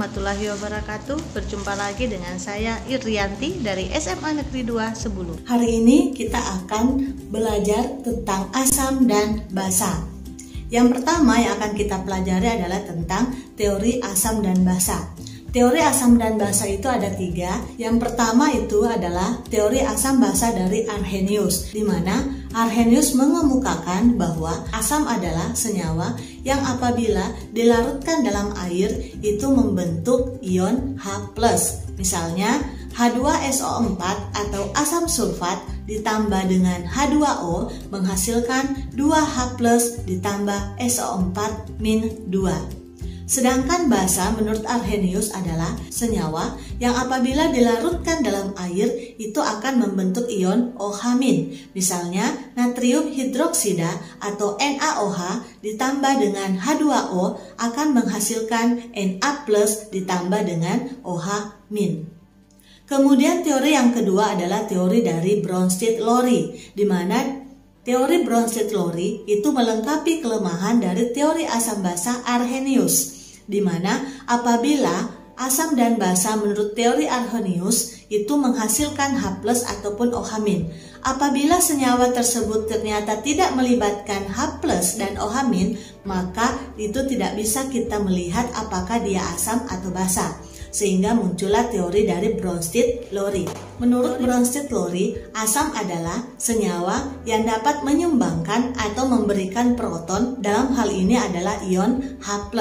warahmatullahi wabarakatuh. Berjumpa lagi dengan saya Irianti dari SMA Negeri 2 Sebulu. Hari ini kita akan belajar tentang asam dan basa. Yang pertama yang akan kita pelajari adalah tentang teori asam dan basa. Teori asam dan basa itu ada 3. Yang pertama itu adalah teori asam basa dari Arrhenius, di mana Arrhenius mengemukakan bahwa asam adalah senyawa yang apabila dilarutkan dalam air itu membentuk ion H+. Misalnya H2SO4 atau asam sulfat ditambah dengan H2O menghasilkan 2H+ ditambah SO4-2. Sedangkan basa menurut Arrhenius adalah senyawa yang apabila dilarutkan dalam air itu akan membentuk ion OH-. Misalnya natrium hidroksida atau NaOH ditambah dengan H2O akan menghasilkan Na+ ditambah dengan OH-. Kemudian teori yang kedua adalah teori dari Bronsted-Lowry, di mana teori Bronsted-Lowry itu melengkapi kelemahan dari teori asam basa Arrhenius, di mana apabila asam dan basa menurut teori Arrhenius itu menghasilkan H+ ataupun OH-. Apabila senyawa tersebut ternyata tidak melibatkan H+ dan OH-, maka itu tidak bisa kita melihat apakah dia asam atau basa. Sehingga muncullah teori dari Bronsted-Lowry. Menurut Bronsted-Lowry, asam adalah senyawa yang dapat menyumbangkan atau memberikan proton, dalam hal ini adalah ion H+.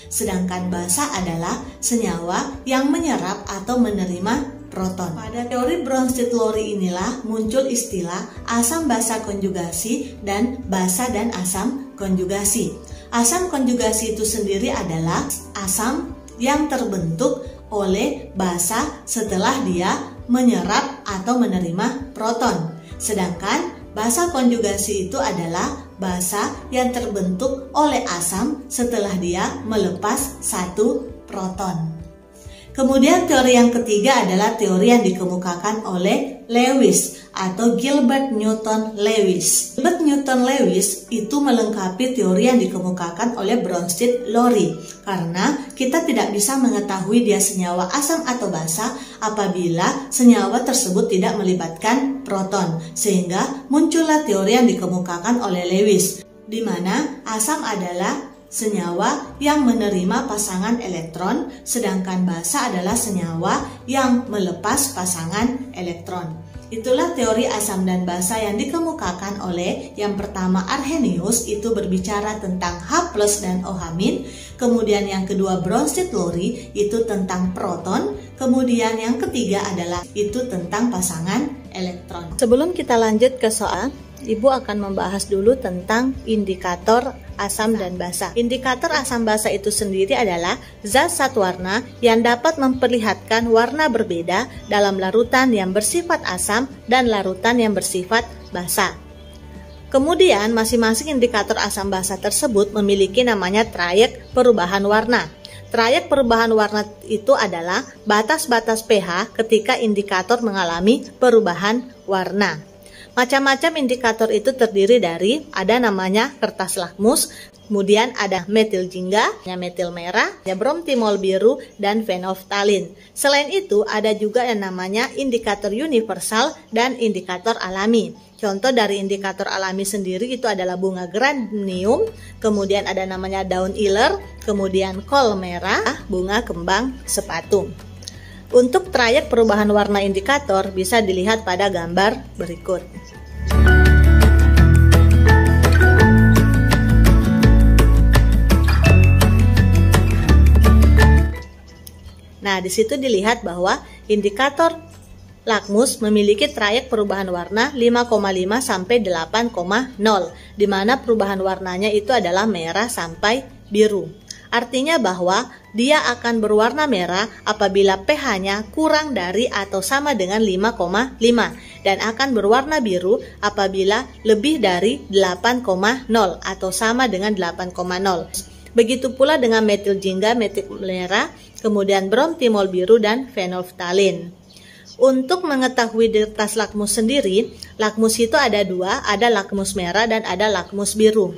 Sedangkan basa adalah senyawa yang menyerap atau menerima proton. Pada teori Bronsted-Lowry inilah muncul istilah asam basa konjugasi dan basa dan asam konjugasi. Asam konjugasi itu sendiri adalah asam yang terbentuk oleh basa setelah dia menyerap atau menerima proton. Sedangkan basa konjugasi itu adalah basa yang terbentuk oleh asam setelah dia melepas satu proton. Kemudian teori yang ketiga adalah teori yang dikemukakan oleh Lewis atau Gilbert Newton Lewis. Gilbert Newton Lewis itu melengkapi teori yang dikemukakan oleh Bronsted-Lowry, karena kita tidak bisa mengetahui dia senyawa asam atau basa apabila senyawa tersebut tidak melibatkan proton, sehingga muncullah teori yang dikemukakan oleh Lewis, di mana asam adalah senyawa yang menerima pasangan elektron, sedangkan basa adalah senyawa yang melepas pasangan elektron. Itulah teori asam dan basa yang dikemukakan oleh yang pertama Arrhenius, itu berbicara tentang H+ dan OH-. Kemudian yang kedua Bronsted-Lowry itu tentang proton. Kemudian yang ketiga adalah itu tentang pasangan elektron. Sebelum kita lanjut ke soal, Ibu akan membahas dulu tentang indikator asam dan basa. Indikator asam basa itu sendiri adalah zat satu warna yang dapat memperlihatkan warna berbeda dalam larutan yang bersifat asam dan larutan yang bersifat basa. Kemudian masing-masing indikator asam basa tersebut memiliki namanya trayek perubahan warna. Trayek perubahan warna itu adalah batas-batas pH ketika indikator mengalami perubahan warna. Macam-macam indikator itu terdiri dari ada namanya kertas lakmus, kemudian ada metil jingga, metil merah, bromtimol biru, dan fenolftalin. Selain itu ada juga yang namanya indikator universal dan indikator alami. Contoh dari indikator alami sendiri itu adalah bunga geranium, kemudian ada namanya daun iler, kemudian kol merah, bunga kembang sepatu. Untuk trayek perubahan warna indikator bisa dilihat pada gambar berikut. Nah, di situ dilihat bahwa indikator lakmus memiliki trayek perubahan warna 5,5 sampai 8,0, di mana perubahan warnanya itu adalah merah sampai biru. Artinya bahwa dia akan berwarna merah apabila pH-nya kurang dari atau sama dengan 5,5 dan akan berwarna biru apabila lebih dari 8,0 atau sama dengan 8,0. Begitu pula dengan metil jingga, metil merah, kemudian bromtimol biru dan fenolftalin. Untuk mengetahui di kertas lakmus sendiri, lakmus itu ada dua, ada lakmus merah dan ada lakmus biru.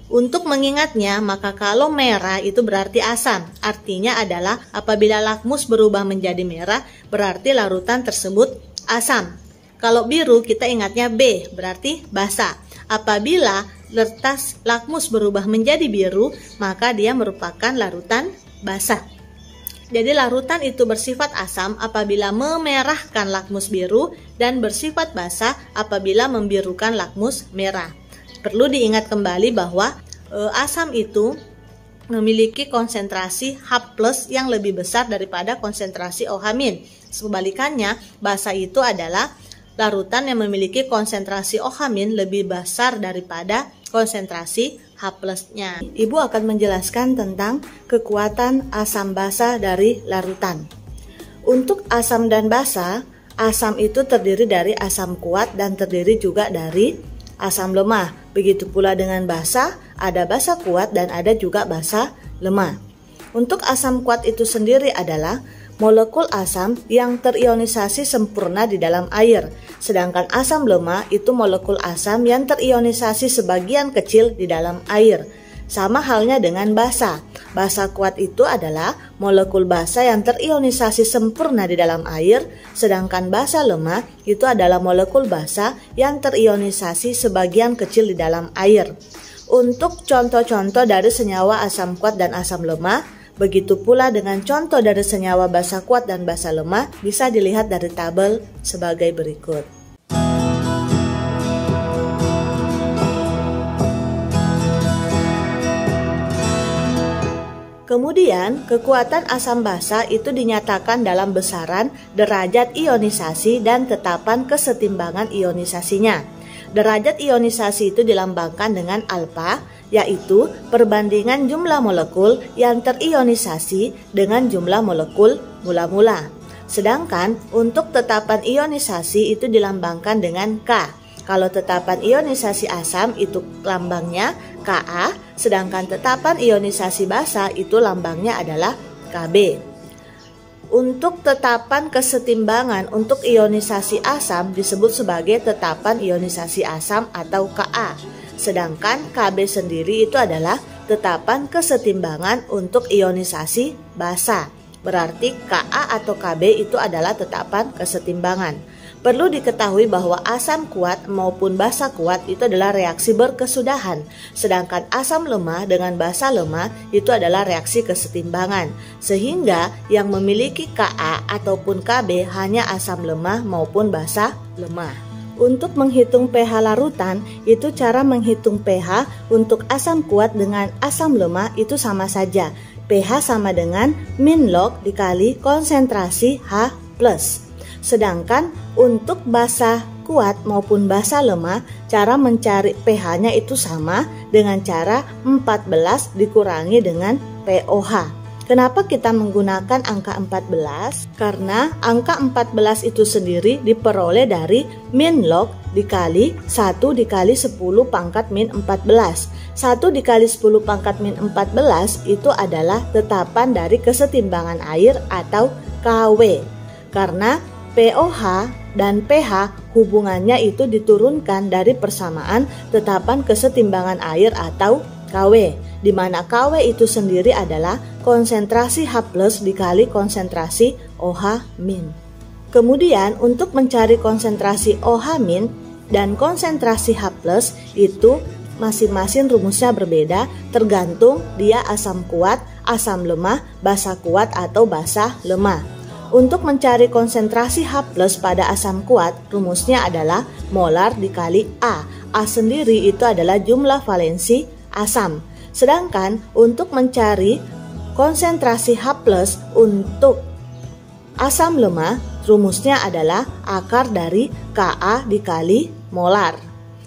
Untuk mengingatnya, maka kalau merah itu berarti asam. Artinya adalah apabila lakmus berubah menjadi merah, berarti larutan tersebut asam. Kalau biru kita ingatnya B, berarti basa. Apabila kertas lakmus berubah menjadi biru, maka dia merupakan larutan basa. Jadi larutan itu bersifat asam apabila memerahkan lakmus biru dan bersifat basa apabila membirukan lakmus merah. Perlu diingat kembali bahwa asam itu memiliki konsentrasi H+ yang lebih besar daripada konsentrasi OH-. Sebalikannya, basa itu adalah larutan yang memiliki konsentrasi OH- lebih besar daripada konsentrasi H+-nya. Ibu akan menjelaskan tentang kekuatan asam basa dari larutan. Untuk asam dan basa, asam itu terdiri dari asam kuat dan terdiri juga dari asam lemah. Begitu pula dengan basa, ada basa kuat dan ada juga basa lemah. Untuk asam kuat itu sendiri adalah molekul asam yang terionisasi sempurna di dalam air. Sedangkan asam lemah itu molekul asam yang terionisasi sebagian kecil di dalam air. Sama halnya dengan basa. Basa kuat itu adalah molekul basa yang terionisasi sempurna di dalam air, sedangkan basa lemah itu adalah molekul basa yang terionisasi sebagian kecil di dalam air. Untuk contoh-contoh dari senyawa asam kuat dan asam lemah, begitu pula dengan contoh dari senyawa basa kuat dan basa lemah bisa dilihat dari tabel sebagai berikut. Kemudian, kekuatan asam basa itu dinyatakan dalam besaran derajat ionisasi dan tetapan kesetimbangan ionisasinya. Derajat ionisasi itu dilambangkan dengan alfa, yaitu perbandingan jumlah molekul yang terionisasi dengan jumlah molekul mula-mula. Sedangkan untuk tetapan ionisasi itu dilambangkan dengan K. Kalau tetapan ionisasi asam itu lambangnya Ka, sedangkan tetapan ionisasi basa itu lambangnya adalah Kb. Untuk tetapan kesetimbangan untuk ionisasi asam disebut sebagai tetapan ionisasi asam atau Ka. Sedangkan Kb sendiri itu adalah tetapan kesetimbangan untuk ionisasi basa. Berarti Ka atau Kb itu adalah tetapan kesetimbangan. Perlu diketahui bahwa asam kuat maupun basa kuat itu adalah reaksi berkesudahan, sedangkan asam lemah dengan basa lemah itu adalah reaksi kesetimbangan. Sehingga yang memiliki Ka ataupun Kb hanya asam lemah maupun basa lemah. Untuk menghitung pH larutan, itu cara menghitung pH untuk asam kuat dengan asam lemah itu sama saja. pH sama dengan min log dikali konsentrasi H+. Sedangkan untuk basa kuat maupun basa lemah, cara mencari pH-nya itu sama dengan cara 14 dikurangi dengan pOH. Kenapa kita menggunakan angka 14? Karena angka 14 itu sendiri diperoleh dari min log dikali 1 dikali 10 pangkat min 14. 1 dikali 10 pangkat min 14 itu adalah tetapan dari kesetimbangan air atau KW. Karena pOH dan pH hubungannya itu diturunkan dari persamaan tetapan kesetimbangan air atau KW, di mana KW itu sendiri adalah konsentrasi H+ dikali konsentrasi OH-. Kemudian untuk mencari konsentrasi OH- dan konsentrasi H+ itu masing-masing rumusnya berbeda tergantung dia asam kuat, asam lemah, basa kuat atau basa lemah. Untuk mencari konsentrasi H+ pada asam kuat, rumusnya adalah molar dikali A. A sendiri itu adalah jumlah valensi asam. Sedangkan untuk mencari konsentrasi H+ untuk asam lemah, rumusnya adalah akar dari Ka dikali molar.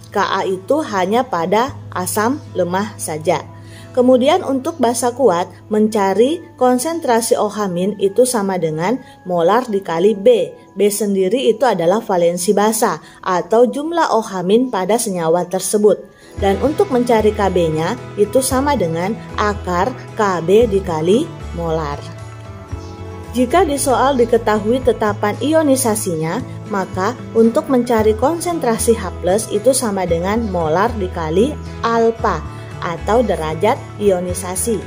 Ka itu hanya pada asam lemah saja. Kemudian untuk basa kuat, mencari konsentrasi OH- itu sama dengan molar dikali B. B sendiri itu adalah valensi basa atau jumlah OH- pada senyawa tersebut. Dan untuk mencari Kb-nya itu sama dengan akar Kb dikali molar. Jika di soal diketahui tetapan ionisasinya, maka untuk mencari konsentrasi H+ itu sama dengan molar dikali alfa. atau derajat ionisasi.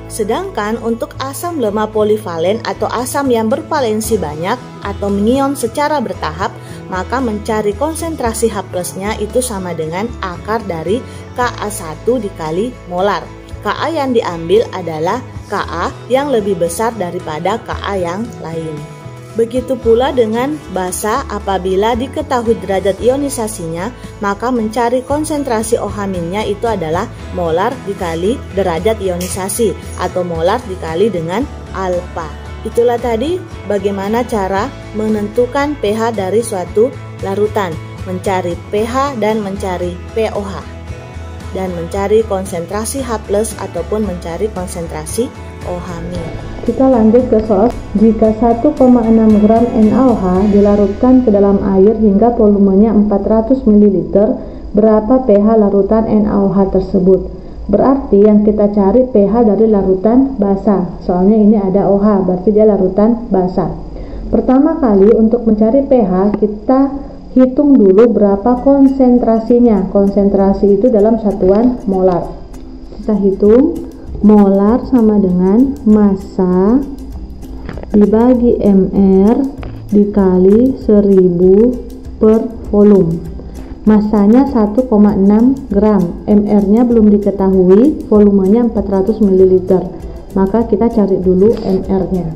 Sedangkan untuk asam lemah polivalen atau asam yang bervalensi banyak atau mengion secara bertahap, maka mencari konsentrasi H+-nya itu sama dengan akar dari Ka1 dikali molar. Ka yang diambil adalah Ka yang lebih besar daripada Ka yang lain. Begitu pula dengan basa, apabila diketahui derajat ionisasinya, maka mencari konsentrasi OH- itu adalah molar dikali derajat ionisasi atau molar dikali dengan alfa. Itulah tadi bagaimana cara menentukan pH dari suatu larutan, mencari pH dan mencari pOH, dan mencari konsentrasi H+ ataupun mencari konsentrasi OH-. Kita lanjut ke soal. Jika 1,6 gram NaOH dilarutkan ke dalam air hingga volumenya 400 ml, berapa pH larutan NaOH tersebut? Berarti yang kita cari pH dari larutan basa. Soalnya ini ada OH, berarti dia larutan basa. Pertama kali untuk mencari pH, kita hitung dulu berapa konsentrasinya. Konsentrasi itu dalam satuan molar. Kita hitung molar sama dengan massa dibagi mr dikali 1000 per volume. Massanya 1,6 gram, mr-nya belum diketahui, volumenya 400 ml. Maka kita cari dulu mr-nya.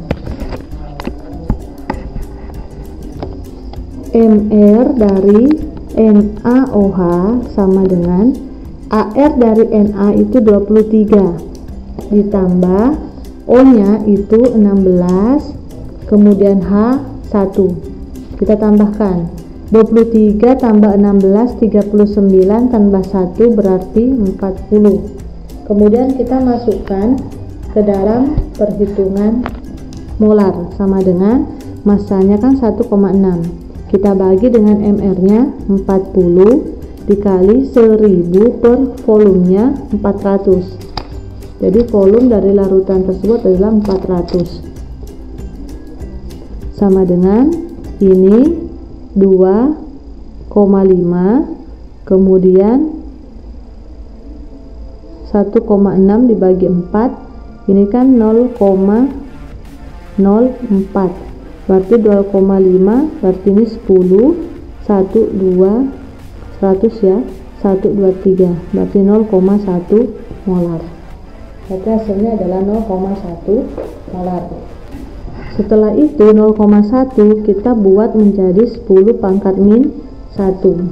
Mr dari NaOH sama dengan AR dari Na itu 23 ditambah O-nya itu 16, kemudian H1. Kita tambahkan 23 tambah 16, 39 tambah 1 berarti 40. Kemudian kita masukkan ke dalam perhitungan molar sama dengan massanya kan 1,6. Kita bagi dengan mr-nya 40 dikali 1000 per volumenya 400. Jadi volume dari larutan tersebut adalah 400. Sama dengan ini 2,5 kemudian 1,6 dibagi 4, ini kan 0,04. Berarti 2,5 berarti ini 10, 1, 2, 100 ya, 1, 2, 3 berarti 0,1 molar. Berarti hasilnya adalah 0,1 molar. Setelah itu 0,1 kita buat menjadi 10 pangkat min 1.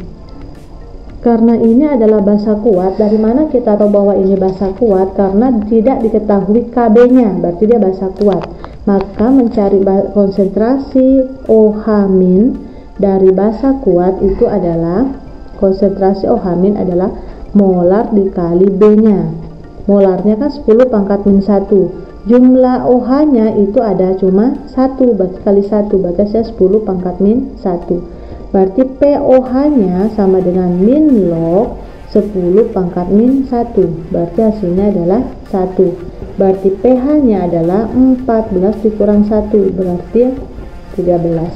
Karena ini adalah basa kuat, dari mana kita tahu bahwa ini basa kuat? Karena tidak diketahui KB-nya, berarti dia basa kuat. Maka mencari konsentrasi OH- dari basa kuat itu adalah konsentrasi OH- adalah molar dikali B-nya. Molarnya kan 10 pangkat min 1. Jumlah OH-nya itu ada cuma 1, berarti kali 1, berarti saya 10 pangkat min 1. Berarti pOH-nya sama dengan min log 10 pangkat min 1. Berarti hasilnya adalah 1. Berarti pH-nya adalah 14 dikurang 1, berarti 13.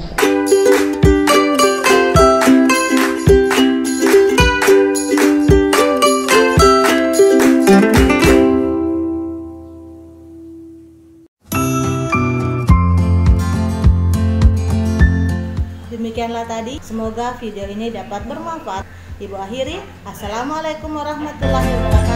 Demikianlah tadi, semoga video ini dapat bermanfaat. Ibu akhiri, Assalamualaikum warahmatullahi wabarakatuh.